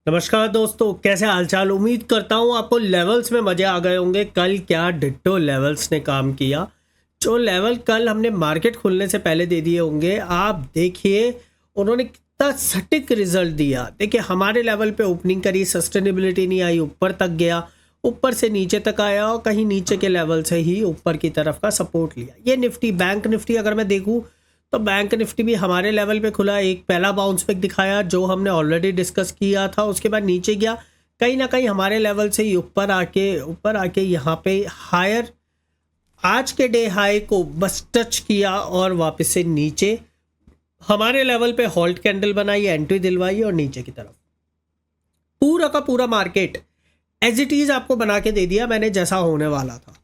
नमस्कार दोस्तों, कैसे हालचाल। उम्मीद करता हूँ आपको लेवल्स में मज़े आ गए होंगे। कल क्या डिट्टो लेवल्स ने काम किया। जो लेवल कल हमने मार्केट खुलने से पहले दे दिए होंगे, आप देखिए उन्होंने कितना सटीक रिजल्ट दिया। देखिए हमारे लेवल पे ओपनिंग करी, सस्टेनेबिलिटी नहीं आई, ऊपर तक गया, ऊपर से नीचे तक आया और कहीं नीचे के लेवल से ही ऊपर की तरफ का सपोर्ट लिया। ये निफ्टी, बैंक निफ्टी अगर मैं देखूँ तो बैंक निफ्टी भी हमारे लेवल पे खुला। एक पहला बाउंस बैक दिखाया जो हमने ऑलरेडी डिस्कस किया था, उसके बाद नीचे गया, कहीं ना कहीं हमारे लेवल से ही ऊपर आके यहाँ पे हायर आज के डे हाई को बस टच किया और वापस से नीचे हमारे लेवल पे हॉल्ट कैंडल बनाई, एंट्री दिलवाई और नीचे की तरफ पूरा का पूरा मार्केट एज इट इज आपको बना के दे दिया मैंने, जैसा होने वाला था।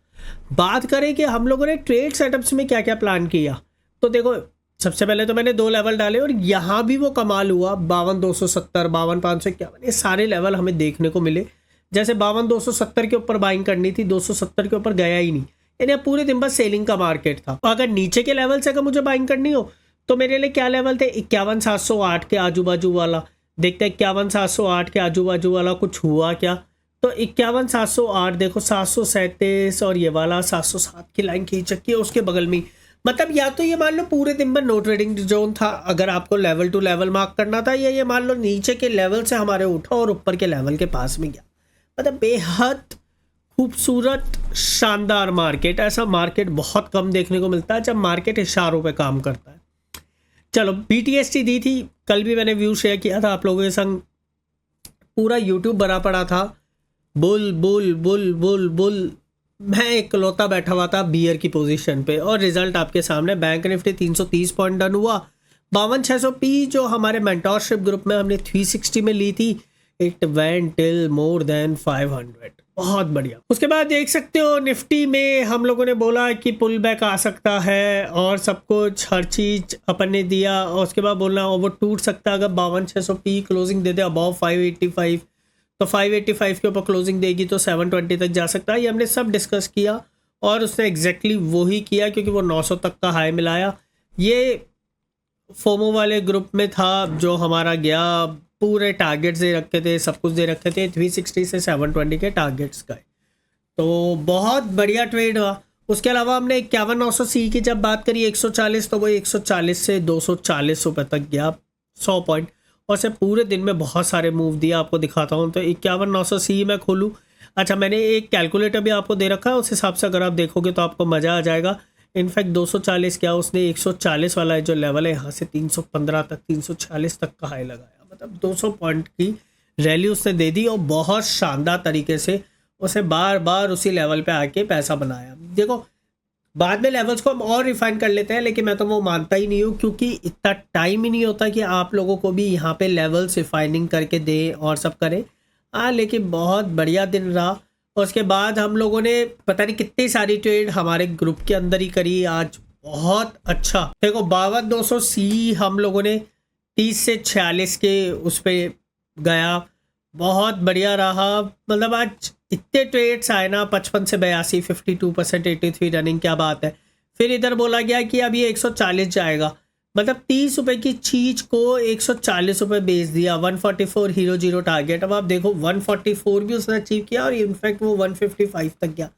बात करें कि हम लोगों ने ट्रेड सेटअप्स में क्या क्या प्लान किया, तो देखो सबसे पहले तो मैंने 2 लेवल डाले और यहाँ भी वो कमाल हुआ। 52,270, 52,551, ये सारे लेवल हमें देखने को मिले। जैसे 52,270 के ऊपर बाइंग करनी थी, 270 के ऊपर गया ही नहीं, यानी पूरे दिन बस सेलिंग का मार्केट था। अगर नीचे के लेवल से अगर मुझे बाइंग करनी हो तो मेरे लिए क्या लेवल थे, 51,708 के आजू बाजू वाला। देखते हैं 51,708 के आजू बाजू वाला कुछ हुआ क्या। तो 51,708 देखो, 737 और ये वाला 707 की लाइन खींच रखी है उसके बगल में। मतलब या तो ये मान लो पूरे दिन में नो ट्रेडिंग जोन था अगर आपको लेवल टू लेवल मार्क करना था, या ये मान लो नीचे के लेवल से हमारे उठा और ऊपर के लेवल के पास में गया। मतलब बेहद खूबसूरत शानदार मार्केट। ऐसा मार्केट बहुत कम देखने को मिलता है जब मार्केट इशारों पे काम करता है। चलो BTST दी थी, कल भी मैंने व्यू शेयर किया था आप लोगों के संग। पूरा यूट्यूब भरा पड़ा था bull bull bull bull bull. मैं इकलौता बैठा हुआ था बियर की पोजीशन पे और रिजल्ट आपके सामने। बैंक निफ्टी 330 पॉइंट डन हुआ। 52,600 पी जो हमारे मेंटोरशिप ग्रुप में हमने 360 में ली थी, it went till more than 500। बहुत बढ़िया। उसके बाद देख सकते हो निफ्टी में हम लोगों ने बोला कि पुल बैक आ सकता है और सब कुछ हर चीज अपन ने दिया। और उसके बाद बोलना वो टूट सकता है अगर 52,600 पी क्लोजिंग दे दे अबाव 585, तो 585 के ऊपर क्लोजिंग देगी तो 720 तक जा सकता है। ये हमने सब डिस्कस किया और उसने एग्जैक्टली वही किया, क्योंकि वो 900 तक का हाई मिलाया। ये फोमो वाले ग्रुप में था जो हमारा गया। पूरे टारगेट्स दे रखे थे, सब कुछ दे रखे थे, 360 से 720 के टारगेट्स गए, तो बहुत बढ़िया ट्रेड हुआ। उसके अलावा हमने 51,900 सी की जब बात करी 140, तो वो 140 से 240 रुपये तक गया, 100 पॉइंट। और से पूरे दिन में बहुत सारे मूव दिया, आपको दिखाता हूँ। तो 51,900 सी मैं खोलूँ। अच्छा, मैंने एक कैलकुलेटर भी आपको दे रखा है, उस हिसाब से अगर आप देखोगे तो आपको मज़ा आ जाएगा। इनफैक्ट 240 क्या, उसने 140 वाला जो लेवल है यहाँ से 315 तक, 346 तक का हाई लगाया। मतलब 200 पॉइंट की रैली उसने दे दी और बहुत शानदार तरीके से उसे बार बार उसी लेवल पे आके पैसा बनाया। देखो बाद में लेवल्स को हम और रिफाइन कर लेते हैं, लेकिन मैं तो वो मानता ही नहीं हूँ, क्योंकि इतना टाइम ही नहीं होता कि आप लोगों को भी यहाँ पे लेवल्स रिफाइनिंग करके दें और सब करें। लेकिन बहुत बढ़िया दिन रहा। उसके बाद हम लोगों ने पता नहीं कितनी सारी ट्रेड हमारे ग्रुप के अंदर ही करी आज। बहुत अच्छा। देखो 52,200 सी हम लोगों ने 30 से 46 के उस पर गया, बहुत बढ़िया रहा। मतलब आज इतने ट्रेड्स आए ना, 55 से 82, 52%, 83 रनिंग, क्या बात है। फिर इधर बोला गया कि अब ये 140 जाएगा, मतलब 30 रुपए की चीज को 140 रुपए बेच दिया। 144 हीरो जीरो टारगेट। अब आप देखो 144 भी उसने अचीव किया और इनफैक्ट वो 155 तक गया।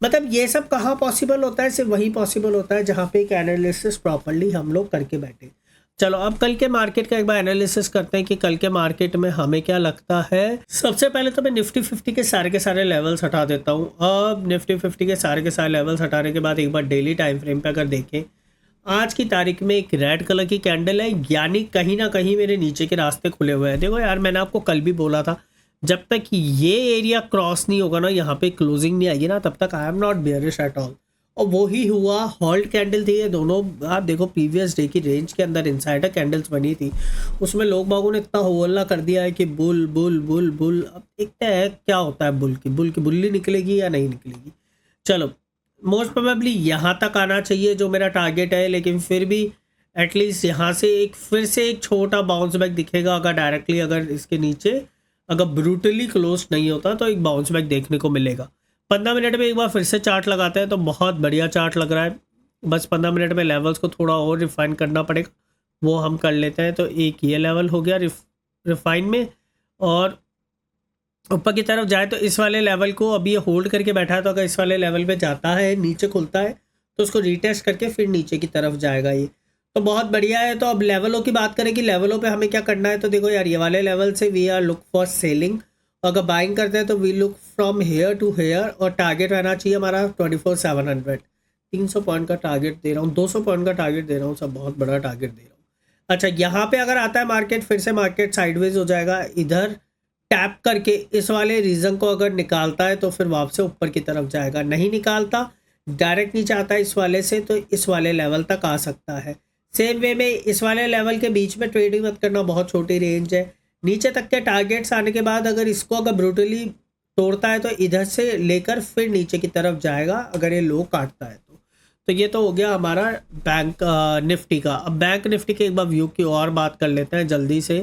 मतलब ये सब कहाँ पॉसिबल होता है, सिर्फ वही पॉसिबल होता है जहाँ पे एक एनालिसिस प्रॉपरली हम लोग करके बैठे। चलो अब कल के मार्केट का एक बार एनालिसिस करते हैं कि कल के मार्केट में हमें क्या लगता है। सबसे पहले तो मैं निफ्टी 50 के सारे लेवल्स हटा देता हूँ। अब निफ्टी 50 के सारे लेवल्स हटाने के बाद एक बार डेली टाइम फ्रेम पे अगर देखें, आज की तारीख में एक रेड कलर की कैंडल है, यानी कहीं ना कहीं मेरे नीचे के रास्ते खुले हुए हैं। देखो यार, मैंने आपको कल भी बोला था जब तक ये एरिया क्रॉस नहीं होगा ना, यहाँ पे क्लोजिंग नहीं आएगी ना, तब तक I am not bearish at all. और वो ही हुआ। हॉल्ट कैंडल थी ये दोनों। आप देखो प्रीवियस डे की रेंज के अंदर इनसाइडर कैंडल्स बनी थी, उसमें लोग बागों ने इतना होल्ला कर दिया है कि बुल बुल बुल बुल। अब देखते हैं क्या होता है, बुल की बुल्ली निकलेगी या नहीं निकलेगी। चलो मोस्ट प्रोबेबली यहाँ तक आना चाहिए जो मेरा टारगेट है, लेकिन फिर भी एटलीस्ट यहाँ से फिर से एक छोटा बाउंस बैक दिखेगा। अगर डायरेक्टली अगर इसके नीचे अगर ब्रूटली क्लोज नहीं होता तो एक बाउंस बैक देखने को मिलेगा। 15 मिनट में एक बार फिर से चार्ट लगाते हैं तो बहुत बढ़िया चार्ट लग रहा है। बस 15 मिनट में लेवल्स को थोड़ा और रिफाइन करना पड़ेगा, वो हम कर लेते हैं। तो एक ये लेवल हो गया रिफाइन में, और ऊपर की तरफ जाए तो इस वाले लेवल को अभी ये होल्ड करके बैठा है, तो अगर इस वाले लेवल पे जाता है, नीचे खुलता है, तो उसको रीटेस्ट करके फिर नीचे की तरफ जाएगा ये। तो बहुत बढ़िया है। तो अब लेवलों की बात करें कि लेवलों पे हमें क्या करना है, तो देखो यार, ये वाले लेवल से we are look for selling. अगर बाइंग करते हैं तो we look from here to here, और टारगेट रहना चाहिए हमारा 24,700। 300 पॉइंट का टारगेट दे रहा हूँ, 200 पॉइंट का टारगेट दे रहा हूँ, सब बहुत बड़ा टारगेट दे रहा हूँ। अच्छा, यहाँ पे अगर आता है मार्केट, फिर से मार्केट साइडवेज हो जाएगा, इधर टैप करके इस वाले रीजन को अगर निकालता है तो फिर वापस से ऊपर की तरफ जाएगा। नहीं निकालता, डायरेक्ट नीचे आता है इस वाले से, तो इस वाले लेवल तक आ सकता है। सेम वे में इस वाले लेवल के बीच में ट्रेडिंग मत करना, बहुत छोटी रेंज है। नीचे तक के टारगेट्स आने के बाद अगर इसको अगर ब्रूटली तोड़ता है तो इधर से लेकर फिर नीचे की तरफ जाएगा, अगर ये लो काटता है तो ये तो हो गया हमारा बैंक निफ्टी का। अब बैंक निफ्टी के एक बार व्यू की और बात कर लेते हैं जल्दी से।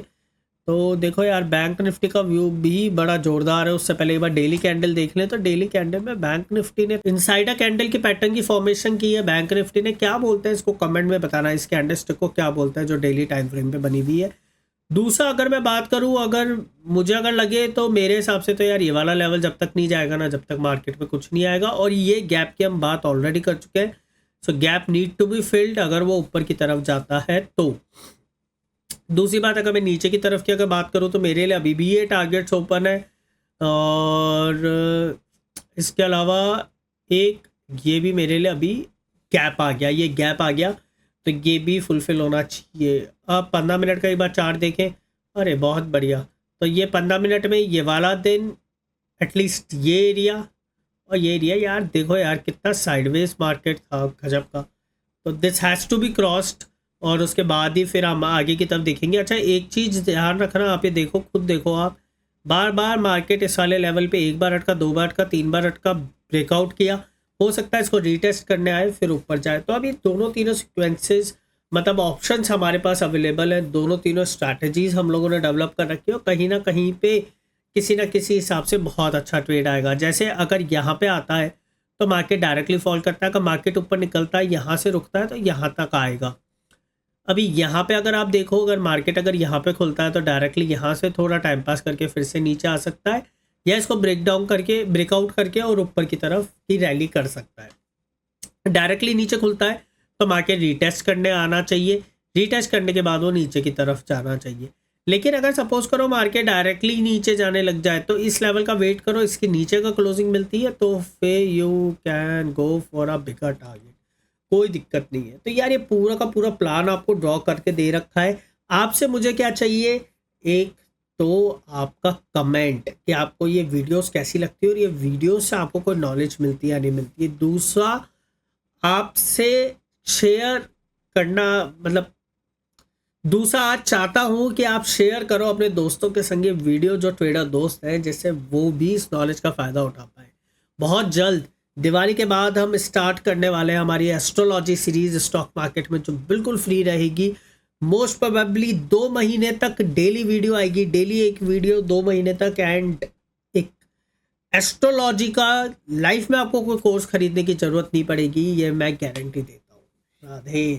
तो देखो यार, बैंक निफ्टी का व्यू भी बड़ा जोरदार है। उससे पहले एक बार डेली कैंडल देख लें, तो डेली कैंडल में बैंक निफ्टी ने इनसाइडर कैंडल की पैटर्न की फॉर्मेशन की है। बैंक निफ्टी ने क्या बोलते हैं इसको कमेंट में बताना, इस कैंडलस्टिक को क्या बोलते हैं जो डेली टाइम फ्रेम पे बनी हुई है। दूसरा अगर मैं बात करूं, अगर मुझे अगर लगे तो मेरे हिसाब से तो यार ये वाला लेवल जब तक नहीं जाएगा ना, जब तक मार्केट में कुछ नहीं आएगा। और ये गैप की हम बात ऑलरेडी कर चुके हैं। So gap need to be filled अगर वो ऊपर की तरफ जाता है तो। दूसरी बात, अगर मैं नीचे की तरफ की अगर बात करूँ तो मेरे लिए अभी भी ये टारगेट्स ओपन है। और इसके अलावा एक ये भी मेरे लिए अभी गैप आ गया, ये गैप आ गया, तो ये भी फुलफिल होना चाहिए। अब 15 मिनट का एक बार चार्ट देखें, अरे बहुत बढ़िया। तो ये 15 मिनट में ये वाला दिन, एटलीस्ट ये एरिया और ये एरिया, यार देखो यार कितना साइडवेज मार्केट था, गजब का। तो this has to be crossed, और उसके बाद ही फिर हम आगे की तरफ देखेंगे। अच्छा, एक चीज़ ध्यान रखना, आप ये देखो, खुद देखो आप, बार बार मार्केट इस वाले लेवल पे एक बार अटका, दो बार अटका, तीन बार अटका, ब्रेकआउट किया। हो सकता है इसको रीटेस्ट करने आए फिर ऊपर जाए। तो अब ये दोनों तीनों सिक्वेंसेस, मतलब ऑप्शंस हमारे पास अवेलेबल है, दोनों तीनों स्ट्रैटेजीज हम लोगों ने डेवलप कर रखी है, और कहीं ना कहीं पे किसी ना किसी हिसाब से बहुत अच्छा ट्रेड आएगा। जैसे अगर यहाँ पे आता है तो मार्केट डायरेक्टली फॉल करता है, अगर मार्केट ऊपर निकलता है, यहाँ से रुकता है, तो यहाँ तक आएगा। अभी यहाँ पे अगर आप देखो, अगर मार्केट अगर यहाँ पे खुलता है तो डायरेक्टली यहाँ से थोड़ा टाइम पास करके फिर से नीचे आ सकता है, या इसको ब्रेक डाउन करके, ब्रेकआउट करके और ऊपर की तरफ ही रैली कर सकता है। डायरेक्टली नीचे खुलता है तो मार्केट रीटेस्ट करने आना चाहिए, रीटेस्ट करने के बाद वो नीचे की तरफ जाना चाहिए। लेकिन अगर सपोज करो मार्केट डायरेक्टली नीचे जाने लग जाए, तो इस लेवल का वेट करो, इसके नीचे का क्लोजिंग मिलती है तो फिर you can go for a bigger target, कोई दिक्कत नहीं है। तो यार ये पूरा का पूरा प्लान आपको ड्रॉ करके दे रखा है। आपसे मुझे क्या चाहिए, एक तो आपका कमेंट कि आपको ये वीडियोस कैसी लगती है और ये वीडियोस से आपको कोई नॉलेज मिलती है या नहीं मिलती है। दूसरा, आपसे शेयर करना, मतलब दूसरा आज चाहता हूँ कि आप शेयर करो अपने दोस्तों के संग वीडियो, जो ट्रेडर दोस्त हैं, जिससे वो भी इस नॉलेज का फ़ायदा उठा पाए। बहुत जल्द दिवाली के बाद हम स्टार्ट करने वाले हैं हमारी एस्ट्रोलॉजी सीरीज स्टॉक मार्केट में, जो बिल्कुल फ्री रहेगी। मोस्ट प्रोबेबली 2 महीने तक डेली वीडियो आएगी, डेली एक वीडियो 2 महीने तक। एंड एक एस्ट्रोलॉजी का लाइफ में आपको कोई कोर्स खरीदने की ज़रूरत नहीं पड़ेगी, ये मैं गारंटी देता हूँ। राधे।